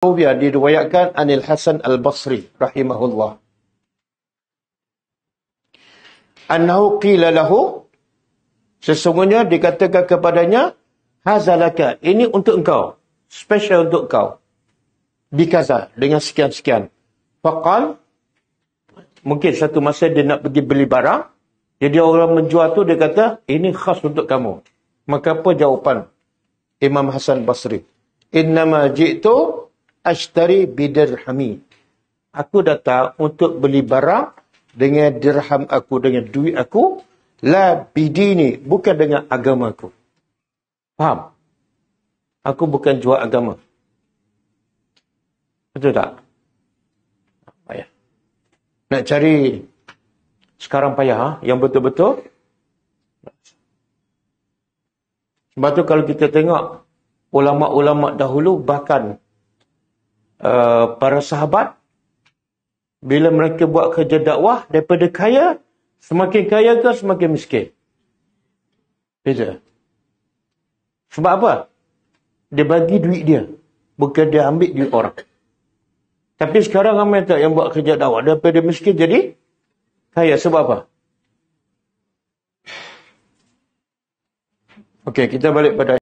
Muawiyah diriwayatkan Anil Hasan Al-Basri rahimahullah. Annahu qila lahu, sesungguhnya dikatakan kepadanya, hazalaka, ini untuk engkau, special untuk kau, bikaza, dengan sekian-sekian. Faqal, mungkin satu masa dia nak pergi beli barang, jadi orang menjual tu dia kata, ini khas untuk kamu. Maka apa jawapan Imam Hasan Basri? Innama ji'tu ashtari bidirhami. Aku datang untuk beli barang dengan dirham aku, dengan duit aku. La bidini, bukan dengan agama aku. Faham? Aku bukan jual agama. Betul tak? Payah. Nak cari sekarang payah, yang betul-betul. Sebab tu kalau kita tengok ulama-ulama dahulu, bahkan para sahabat, bila mereka buat kerja dakwah, daripada kaya, semakin kaya ke semakin miskin? Beza. Sebab apa? Dia bagi duit dia, bukan dia ambil duit orang. Tapi sekarang ramai tak yang buat kerja dakwah, daripada miskin jadi kaya. Sebab apa? Okey, kita balik pada